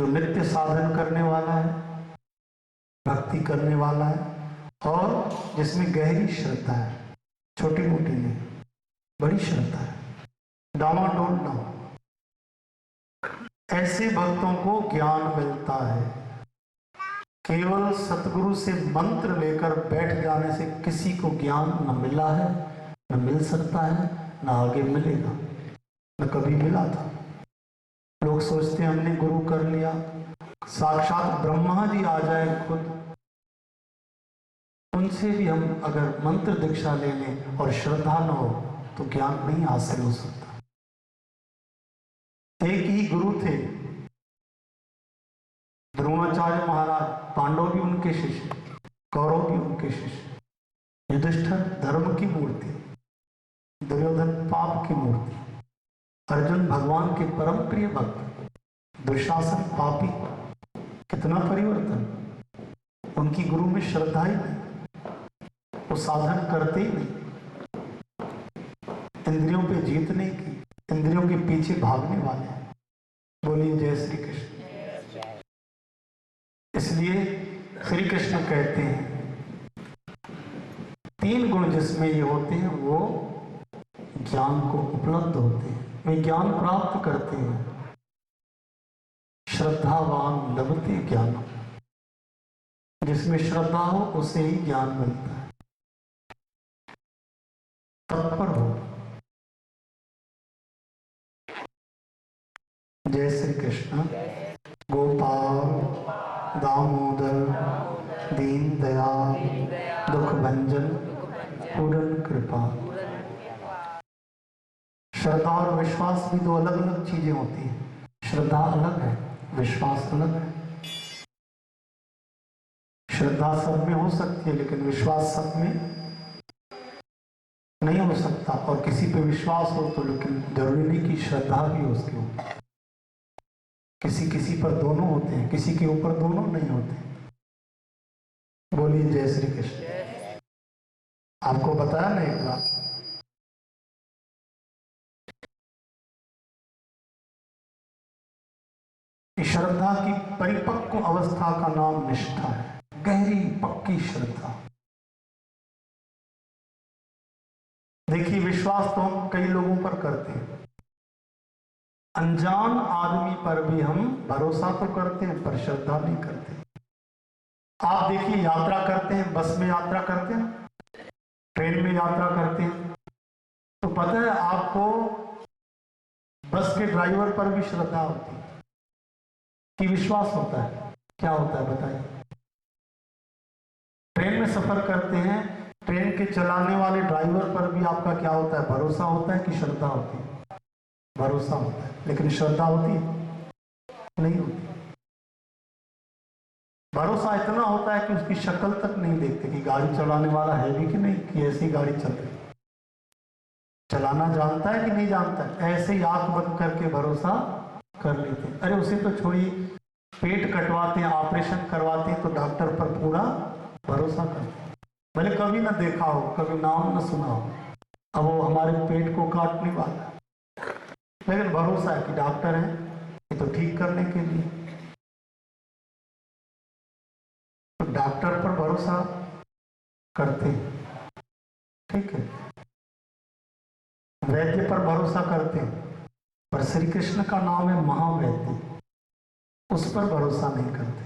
नित्य साधन करने वाला है, भक्ति करने वाला है और जिसमें गहरी श्रद्धा है, छोटी मोटी नहीं, बड़ी श्रद्धा है, डामाडोल ना हो, ऐसे भक्तों को ज्ञान मिलता है। केवल सतगुरु से मंत्र लेकर बैठ जाने से किसी को ज्ञान न मिला है, न मिल सकता है, न आगे मिलेगा, न कभी मिला था। लोग सोचते हैं हमने गुरु कर लिया, साक्षात ब्रह्मा जी आ जाए खुद, उनसे भी हम अगर मंत्र दीक्षा ले लें और श्रद्धा न हो तो ज्ञान नहीं हासिल हो सकता। एक ही गुरु थे द्रोणाचार्य महाराज, पांडव भी उनके शिष्य, कौरव भी उनके शिष्य। युधिष्ठिर धर्म की मूर्ति, दुर्योधन पाप की मूर्ति, अर्जुन भगवान के परम प्रिय भक्त, दुशासन पापी। कितना परिवर्तन! उनकी गुरु में श्रद्धा ही नहीं, वो साधन करते ही नहीं, इंद्रियों पे जीत नहीं की, इंद्रियों के पीछे भागने वाले हैं। बोलिए जय श्री कृष्ण। इसलिए श्री कृष्ण कहते हैं 3 गुण जिसमें ये होते हैं वो ज्ञान को उपलब्ध होते हैं, वे ज्ञान प्राप्त करते हैं। श्रद्धावान लभते ज्ञान, जिसमें श्रद्धा हो उसे ही ज्ञान मिलता है। तत्पर हो। जय श्री कृष्ण। गोपाल दामोदर दीन दयाल दुख भंजन पूर्ण कृपा। श्रद्धा और विश्वास भी 2 अलग अलग चीजें होती हैं। श्रद्धा अलग है, विश्वास अलग है। श्रद्धा सब में हो सकती है लेकिन विश्वास सब में नहीं हो सकता। और किसी पे विश्वास हो तो लेकिन जरूरी नहीं कि श्रद्धा भी हो उसके ऊपर। किसी किसी पर दोनों होते हैं, किसी के ऊपर दोनों नहीं होते। बोलिए जय श्री कृष्ण। आपको बताया ना एक बात, श्रद्धा की परिपक्व अवस्था का नाम निष्ठा है, गहरी पक्की श्रद्धा। देखिए विश्वास तो हम कई लोगों पर करते हैं, अनजान आदमी पर भी हम भरोसा तो करते हैं पर श्रद्धा नहीं करते। आप देखिए यात्रा करते हैं, बस में यात्रा करते हैं, ट्रेन में यात्रा करते हैं, तो पता है आपको बस के ड्राइवर पर भी श्रद्धा होती है कि विश्वास होता है। क्या होता है बताइए? ट्रेन में सफर करते हैं, ट्रेन के चलाने वाले ड्राइवर पर भी आपका क्या होता है? भरोसा होता है कि श्रद्धा होती है? भरोसा होता है, लेकिन श्रद्धा होती है? नहीं होती। भरोसा इतना होता है कि उसकी शक्ल तक नहीं देखते कि गाड़ी चलाने वाला है भी कि नहीं, कि ऐसी गाड़ी चल रही, चलाना जानता है कि नहीं जानता है, ऐसे ही आंख बंद करके भरोसा कर लेते हैं। अरे उसे तो छोड़िए, पेट कटवाते हैं, ऑपरेशन करवाते हैं तो डॉक्टर पर पूरा भरोसा करते हैं, भले कभी ना देखा हो, कभी नाम ना सुना हो, अब वो हमारे पेट को काटने वाला है, लेकिन भरोसा है कि डॉक्टर है ये तो ठीक करने के लिए। तो डॉक्टर पर भरोसा करते हैं, ठीक है, वैद्य पर भरोसा करते हैं, पर श्री कृष्ण का नाम है महावैद्य, उस पर भरोसा नहीं करते।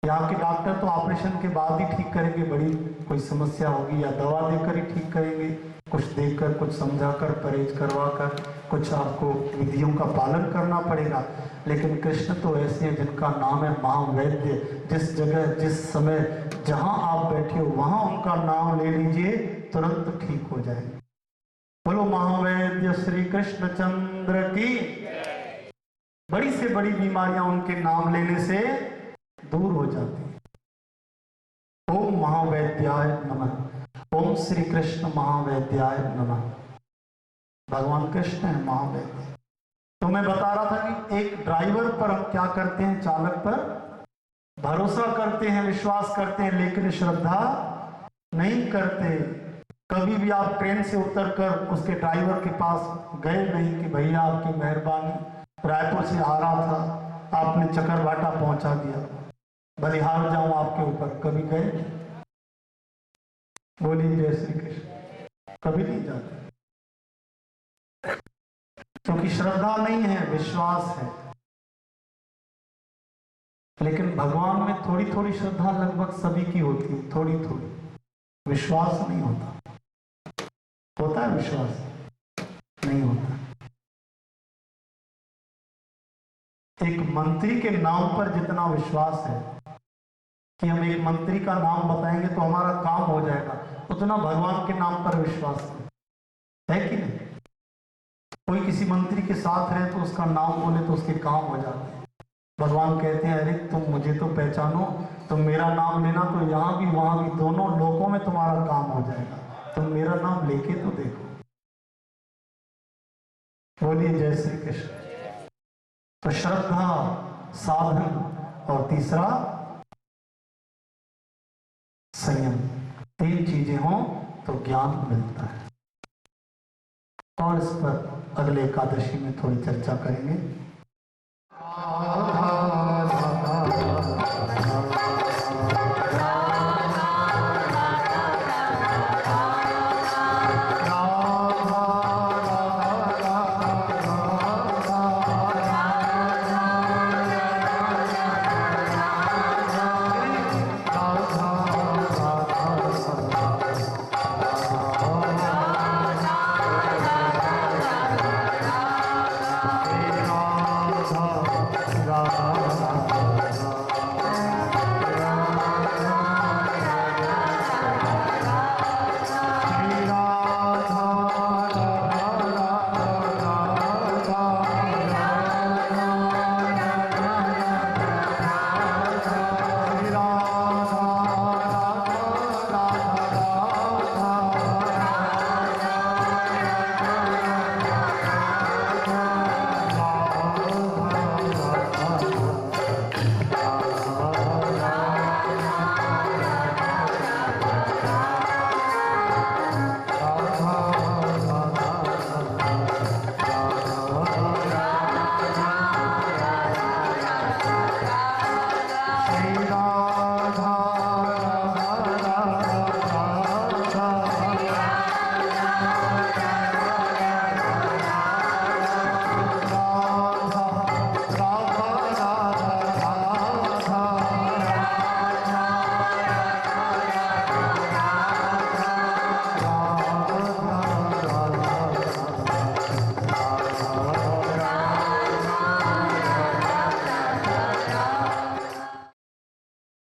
यहाँ के डॉक्टर तो ऑपरेशन के बाद ही ठीक करेंगे, बड़ी कोई समस्या होगी या दवा देकर ही ठीक करेंगे, कुछ देकर, कुछ समझाकर, परहेज करवाकर, कुछ आपको विधियों का पालन करना पड़ेगा। लेकिन कृष्ण तो ऐसे हैं जिनका नाम है महावैद्य। जिस जगह, जिस समय, जहां आप बैठे हो वहां उनका नाम ले लीजिए, तुरंत ठीक हो जाएंगे। बोलो महावैद्य श्री कृष्ण चंद्र की। बड़ी से बड़ी बीमारियां उनके नाम लेने से दूर हो जाती है। ओम महावैद्याय नमः। ओम श्री कृष्ण महावैद्याय नमः। भगवान कृष्ण है महावैद्य। तो मैं बता रहा था कि एक ड्राइवर पर हम क्या करते हैं, चालक पर भरोसा करते हैं, विश्वास करते हैं, लेकिन श्रद्धा नहीं करते। कभी भी आप ट्रेन से उतरकर उसके ड्राइवर के पास गए नहीं कि भैया आपकी मेहरबानी, रायपुर से आ रहा था, आपने चकरभाटा पहुंचा दिया, बलिहार जाऊं आपके ऊपर, कभी गए? बोलिए जय श्री कृष्ण। कभी नहीं जाते, क्योंकि श्रद्धा नहीं है, विश्वास है। लेकिन भगवान में थोड़ी थोड़ी श्रद्धा लगभग सभी की होती है, थोड़ी थोड़ी, विश्वास नहीं होता। होता है विश्वास? नहीं होता। एक मंत्री के नाम पर जितना विश्वास है कि हम एक मंत्री का नाम बताएंगे तो हमारा काम हो जाएगा, उतना भगवान के नाम पर विश्वास है कि नहीं? कोई किसी मंत्री के साथ रहे तो उसका नाम बोले तो उसके काम हो जाते हैं। भगवान कहते हैं अरे तुम मुझे तो पहचानो, तुम मेरा नाम लेना तो यहां भी वहां भी दोनों लोकों में तुम्हारा काम हो जाएगा, तुम मेरा नाम लेके तो देखो। बोलिए जय श्री कृष्ण। तो श्रद्धा, साधन और तीसरा संयम, तीन चीजें हों तो ज्ञान मिलता है। और इस पर अगले एकादशी में थोड़ी चर्चा करेंगे।